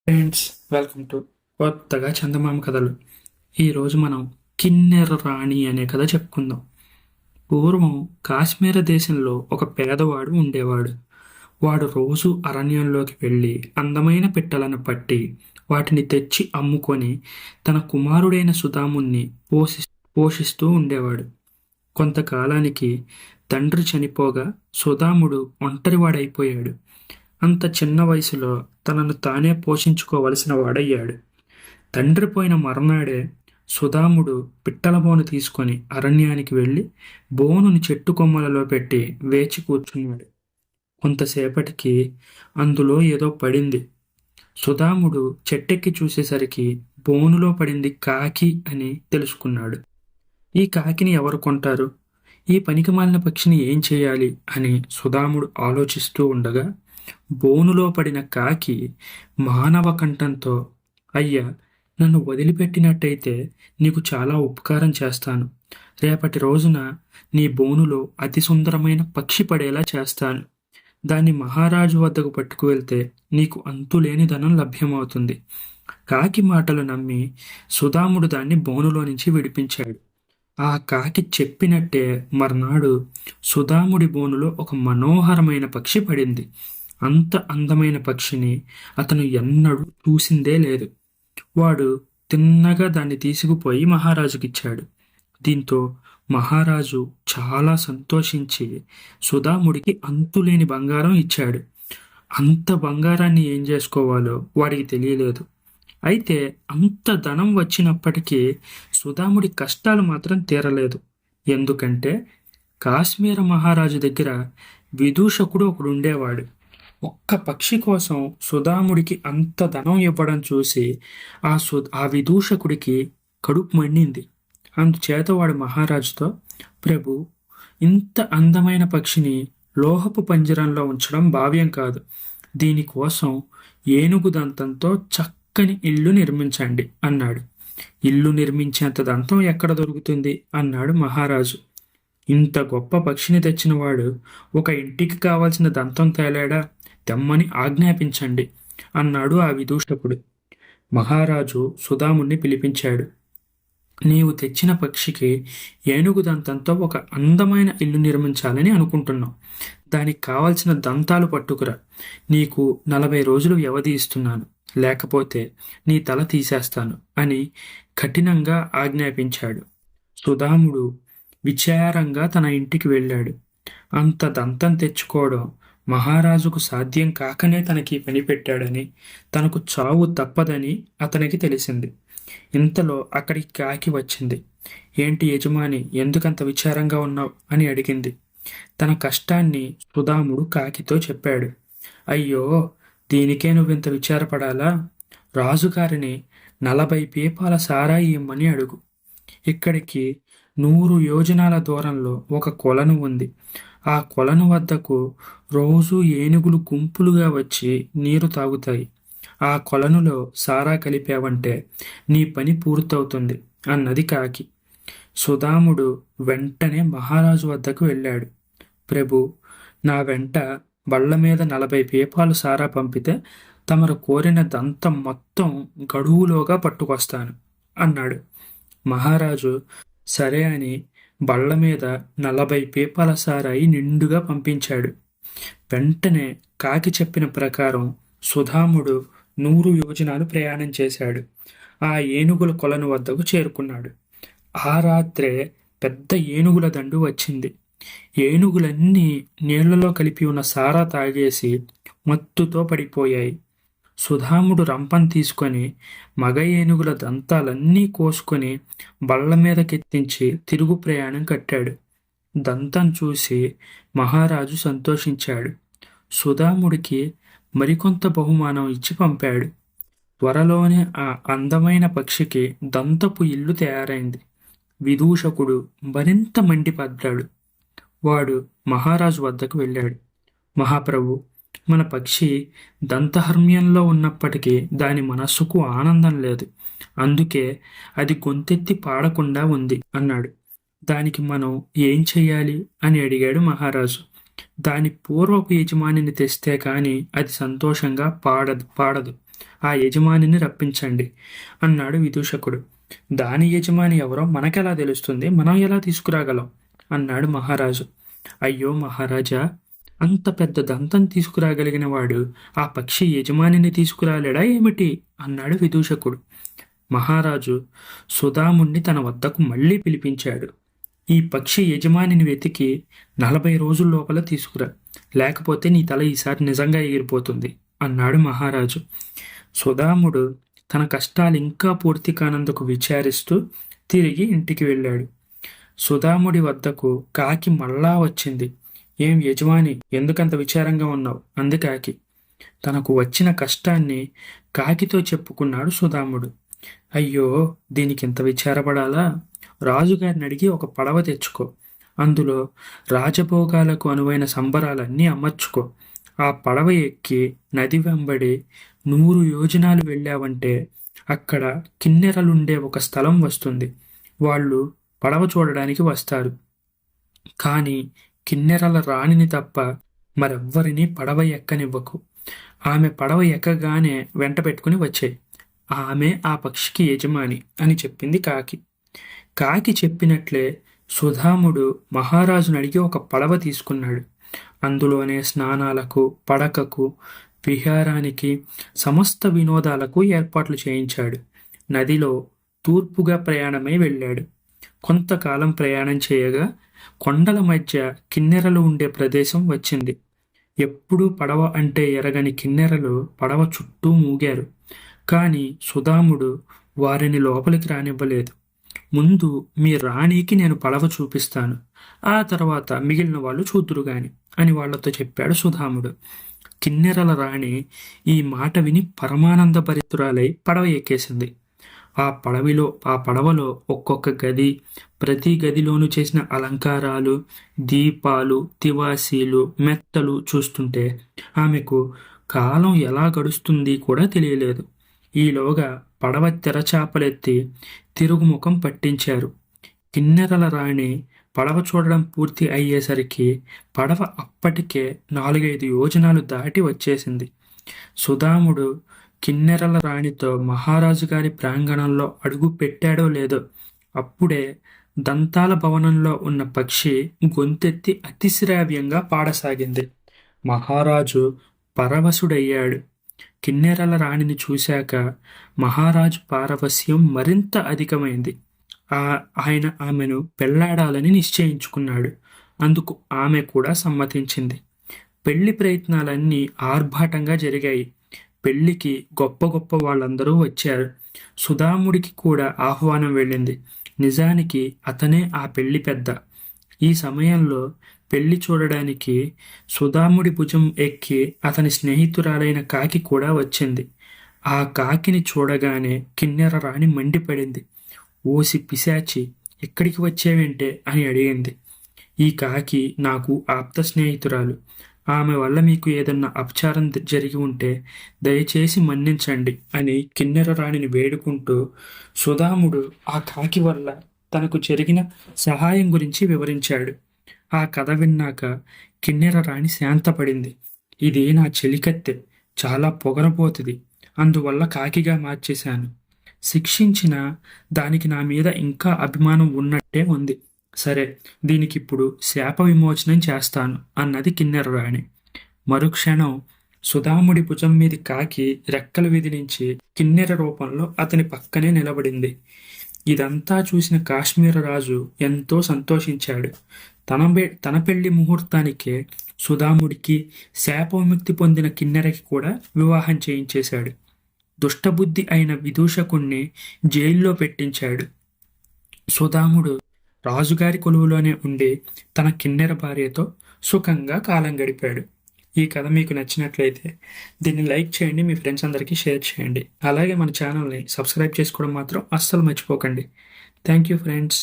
Friends, welcome to కొత్తగా చందమామ కథలు. ఈరోజు మనం కిన్నెర రాణి అనే కథ చెప్పుకుందాం. పూర్వం కాశ్మీర దేశంలో ఒక పేదవాడు ఉండేవాడు. వాడు రోజు అరణ్యంలోకి వెళ్ళి అందమైన పిట్టలను పట్టి వాటిని తెచ్చి అమ్ముకొని తన కుమారుడైన సుధాముణ్ణి పోషిస్తూ ఉండేవాడు. కొంతకాలానికి తండ్రి చనిపోగా సుధాముడు ఒంటరివాడైపోయాడు. అంత చిన్న వయసులో తనను తానే పోషించుకోవలసిన వాడయ్యాడు. తండ్రి పోయిన మర్నాడే సుధాముడు పిట్టల బోను తీసుకొని అరణ్యానికి వెళ్ళి బోనుని చెట్టు కొమ్మలలో పెట్టి వేచి కూర్చున్నాడు. కొంతసేపటికి అందులో ఏదో పడింది. సుధాముడు చెట్టెక్కి చూసేసరికి బోనులో పడింది కాకి అని తెలుసుకున్నాడు. ఈ కాకిని ఎవరు కొంటారు? ఈ పనికిమాలిన పక్షిని ఏం చేయాలి అని సుధాముడు ఆలోచిస్తూ ఉండగా బోనులో పడిన కాకి మానవ కంఠంతో, అయ్యా, నన్ను వదిలిపెట్టినట్టయితే నీకు చాలా ఉపకారం చేస్తాను. రేపటి రోజున నీ బోనులో అతి సుందరమైన పక్షి పడేలా చేస్తాను. దాన్ని మహారాజు వద్దకు పట్టుకు వెళ్తే నీకు అంతులేని ధనం లభ్యమవుతుంది. కాకి మాటలు నమ్మి సుధాముడు దాన్ని బోనులో నుంచి విడిపించాడు. ఆ కాకి చెప్పినట్టే మర్నాడు సుధాముడి బోనులో ఒక మనోహరమైన పక్షి పడింది. అంత అందమైన పక్షిని అతను ఎన్నడూ చూసిందే లేదు. వాడు తిన్నగా దాన్ని తీసుకుపోయి మహారాజుకిచ్చాడు. దీంతో మహారాజు చాలా సంతోషించి సుధాముడికి అంతులేని బంగారం ఇచ్చాడు. అంత బంగారాన్ని ఏం చేసుకోవాలో వాడికి తెలియలేదు. అయితే అంత ధనం వచ్చినప్పటికీ సుధాముడి కష్టాలు మాత్రం తీరలేదు. ఎందుకంటే కాశ్మీర మహారాజు దగ్గర విదూషకుడు ఒకడు ఉండేవాడు. ఒక్క పక్షి కోసం సుధాముడికి అంత ధనం ఇవ్వడం చూసి ఆ విదూషకుడికి కడుపు మండింది. అందుచేత వాడు మహారాజుతో, ప్రభు, ఇంత అందమైన పక్షిని లోహపు పంజరంలో ఉంచడం భావ్యం కాదు. దీనికోసం ఏనుగు దంతంతో చక్కని ఇల్లు నిర్మించండి అన్నాడు. ఇల్లు నిర్మించేంత దంతం ఎక్కడ దొరుకుతుంది అన్నాడు మహారాజు. ఇంత గొప్ప పక్షిని తెచ్చినవాడు ఒక ఇంటికి కావాల్సిన దంతం తేలాడా? తెమ్మని ఆజ్ఞాపించండి అన్నాడు ఆ విదూషకుడు. మహారాజు సుధాముణ్ణి పిలిపించాడు. నీవు తెచ్చిన పక్షికి ఏనుగు దంతంతో ఒక అందమైన ఇల్లు నిర్మించాలని అనుకుంటున్నావు. దానికి కావలసిన దంతాలు పట్టుకురా. నీకు 40 రోజులు వ్యవధి ఇస్తున్నాను. లేకపోతే నీ తల తీసేస్తాను అని కఠినంగా ఆజ్ఞాపించాడు. సుధాముడు విచారంగా తన ఇంటికి వెళ్ళాడు. అంత దంతం తెచ్చుకోవడం మహారాజుకు సాధ్యం కాకనే తనకి పని పెట్టాడని, తనకు చావు తప్పదని అతనికి తెలిసింది. ఇంతలో అక్కడికి కాకి వచ్చింది. ఏంటి యజమాని, ఎందుకంత విచారంగా ఉన్నావు అని అడిగింది. తన కష్టాన్ని సుధాముడు కాకితో చెప్పాడు. అయ్యో, దీనికే నువ్వింత విచారపడాలా? రాజుగారిని 40 పీపాల సారాయి ఇమ్మని అడుగు. ఇక్కడికి 100 యోజనాల దూరంలో ఒక కొలను ఉంది. ఆ కొలను వద్దకు రోజు ఏనుగులు గుంపులుగా వచ్చి నీరు తాగుతాయి. ఆ కొలనులో సారా కలిపావంటే నీ పని పూర్తవుతుంది అన్నది కాకి. సుధాముడు వెంటనే మహారాజు వద్దకు వెళ్ళాడు. ప్రభు, నా వెంట బళ్ళ మీద 40 పీపాలు సారా పంపితే తమరు కోరిన దంతం మొత్తం గడువులోగా పట్టుకొస్తాను అన్నాడు. మహారాజు సరే అని బళ్ళ మీద 40 పీపాల సారాయి నిండుగా పంపించాడు. వెంటనే కాకి చెప్పిన ప్రకారం సుధాముడు 100 యోజనాలు ప్రయాణం చేశాడు. ఆ ఏనుగుల కొలను వద్దకు చేరుకున్నాడు. ఆ రాత్రే పెద్ద ఏనుగుల దండు వచ్చింది. ఏనుగులన్నీ నీళ్లలో కలిపి ఉన్న సారా తాగేసి మత్తుతో పడిపోయాయి. సుధాముడు రంపం తీసుకొని మగ ఏనుగుల దంతాలన్నీ కోసుకొని బళ్ళ మీదకెత్తించి తిరుగు ప్రయాణం కట్టాడు. దంతం చూసి మహారాజు సంతోషించాడు. సుధాముడికి మరికొంత బహుమానం ఇచ్చి పంపాడు. త్వరలోనే ఆ అందమైన పక్షికి దంతపు ఇల్లు తయారైంది. విదూషకుడు మరింత మండిపడ్డాడు. వాడు మహారాజు వద్దకు వెళ్ళాడు. మహాప్రభు, మన పక్షి దంతహర్మ్యంలో ఉన్నప్పటికీ దాని మనస్సుకు ఆనందం లేదు. అందుకే అది గొంతెత్తి పాడకుండా ఉంది అన్నాడు. దానికి మనం ఏం చెయ్యాలి అని అడిగాడు మహారాజు. దాని పూర్వపు యజమానిని తెస్తే కాని అది సంతోషంగా పాడదు ఆ యజమానిని రప్పించండి అన్నాడు విదూషకుడు. దాని యజమాని ఎవరో మనకెలా తెలుస్తుంది, మనం ఎలా తీసుకురాగలం అన్నాడు మహారాజు. అయ్యో మహారాజా, అంత పెద్ద దంతం తీసుకురాగలిగిన వాడు ఆ పక్షి యజమానిని తీసుకురాలేడా ఏమిటి అన్నాడు విదూషకుడు. మహారాజు సుధాముణ్ణి తన వద్దకు మళ్ళీ పిలిపించాడు. ఈ పక్షి యజమానిని వెతికి 40 రోజుల లోపల తీసుకురా, లేకపోతే నీ తల ఈసారి నిజంగా ఎగిరిపోతుంది అన్నాడు మహారాజు. సుధాముడు తన కష్టాలు ఇంకా పూర్తి కానందుకు విచారిస్తూ తిరిగి ఇంటికి వెళ్ళాడు. సుధాముడి వద్దకు కాకి మళ్ళా వచ్చింది. ఏం యజమాని, ఎందుకంత విచారంగా ఉన్నావు అంది కాకి. తనకు వచ్చిన కష్టాన్ని కాకితో చెప్పుకున్నాడు సుధాముడు. అయ్యో, దీనికింత విచారపడాలా? రాజుగారిని అడిగి ఒక పడవ తెచ్చుకో, అందులో రాజభోగాలకు అనువైన సంబరాలన్నీ అమర్చుకో. ఆ పడవ ఎక్కి నది వెంబడి 100 యోజనాలు వెళ్ళావంటే అక్కడ కిన్నెరలుండే ఒక స్థలం వస్తుంది. వాళ్ళు పడవ చూడడానికి వస్తారు. కానీ కిన్నెరల రాణిని తప్ప మరెవ్వరినీ పడవ ఎక్కనివ్వకు. ఆమె పడవ ఎక్కగానే వెంట పెట్టుకుని వచ్చాయి. ఆమె ఆ పక్షికి యజమాని అని చెప్పింది కాకి. కాకి చెప్పినట్లే సుధాముడు మహారాజును అడిగి ఒక పడవ తీసుకున్నాడు. అందులోనే స్నానాలకు, పడకకు, విహారానికి, సమస్త వినోదాలకు ఏర్పాట్లు చేయించాడు. నదిలో తూర్పుగా ప్రయాణమై వెళ్ళాడు. కొంతకాలం ప్రయాణం చేయగా కొండల మధ్య కిన్నెరలు ఉండే ప్రదేశం వచ్చింది. ఎప్పుడూ పడవ అంటే ఎరగని కిన్నెరలు పడవ చుట్టూ మూగారు. కానీ సుధాముడు వారిని లోపలికి రానివ్వలేదు. ముందు మీ రాణికి నేను పడవ చూపిస్తాను, ఆ తర్వాత మిగిలిన వాళ్ళు చూద్దురుగాని అని వాళ్లతో చెప్పాడు సుధాముడు. కిన్నెరల రాణి ఈ మాట విని పరమానంద భరితురాలై పడవ ఎక్కేసింది. ఆ పడవలో ఒక్కొక్క గది, ప్రతి గదిలోనూ చేసిన అలంకారాలు, దీపాలు, తివాసీలు, మెత్తలు చూస్తుంటే ఆమెకు కాలం ఎలా గడుస్తుంది కూడా తెలియలేదు. ఈలోగా పడవ తెరచాపలెత్తి తిరుగుముఖం పట్టించారు. కిన్నెరల రాణి పడవ చూడడం పూర్తి అయ్యేసరికి పడవ అప్పటికే 4-5 యోజనాలు దాటి వచ్చేసింది. సుధాముడు కిన్నెరల రాణితో మహారాజు గారి ప్రాంగణంలో అడుగు పెట్టాడో లేదో అప్పుడే దంతాల భవనంలో ఉన్న పక్షి గొంతెత్తి అతిశ్రావ్యంగా పాడసాగింది. మహారాజు పరవశుడయ్యాడు. కిన్నెరల రాణిని చూశాక మహారాజు పారవస్యం మరింత అధికమైంది. ఆయన ఆమెను పెళ్లాడాలని నిశ్చయించుకున్నాడు. అందుకు ఆమె కూడా సమ్మతించింది. పెళ్లి ప్రయత్నాలన్నీ ఆర్భాటంగా జరిగాయి. పెళ్లికి గొప్ప గొప్ప వాళ్ళందరూ వచ్చారు. సుధాముడికి కూడా ఆహ్వానం వెళ్ళింది. నిజానికి అతనే ఆ పెళ్లి పెద్ద. ఈ సమయంలో పెళ్లి చూడడానికి సుధాముడి భుజం ఎక్కి అతని స్నేహితురాలైన కాకి కూడా వచ్చింది. ఆ కాకిని చూడగానే కిన్నెర రాణి మండిపడింది. ఓసి పిశాచి, ఎక్కడికి వచ్చేవేంటే అని అడిగింది. ఈ కాకి నాకు ఆప్త స్నేహితురాలు. ఆమె వల్ల మీకు ఏదన్నా అపచారం జరిగి ఉంటే దయచేసి మన్నించండి అని కిన్నెర రాణిని వేడుకుంటూ సుధాముడు ఆ కాకి వల్ల తనకు జరిగిన సహాయం గురించి వివరించాడు. ఆ కథ విన్నాక కిన్నెర రాణి శాంతపడింది. ఇది నా చెలికత్తె, చాలా పొగరబోతుంది, అందువల్ల కాకిగా మార్చేశాను. శిక్షించిన దానికి నా మీద ఇంకా అభిమానం ఉన్నట్టే ఉంది. సరే, దీనికిప్పుడు శాప విమోచనం చేస్తాను అన్నది కిన్నెర రాణి. మరుక్షణం సుధాముడి భుజం మీది కాకి రెక్కలు విదిలించి కిన్నెర రూపంలో అతని పక్కనే నిలబడింది. ఇదంతా చూసిన కాశ్మీర రాజు ఎంతో సంతోషించాడు. తన పెళ్లి ముహూర్తానికే సుధాముడికి శాప విముక్తి పొందిన కిన్నెరకి కూడా వివాహం చేయించేశాడు. దుష్టబుద్ధి అయిన విదూషకుణ్ణి జైల్లో పెట్టించాడు. సుధాముడు రాజుగారి కొలువులోనే ఉండి తన కిన్నెర భార్యతో సుఖంగా కాలం గడిపాడు. ఈ కథ మీకు నచ్చినట్లయితే దీన్ని లైక్ చేయండి, మీ ఫ్రెండ్స్ అందరికీ షేర్ చేయండి. అలాగే మన ఛానల్ని సబ్స్క్రైబ్ చేసుకోవడం మాత్రం అస్సలు మర్చిపోకండి. Thank you friends.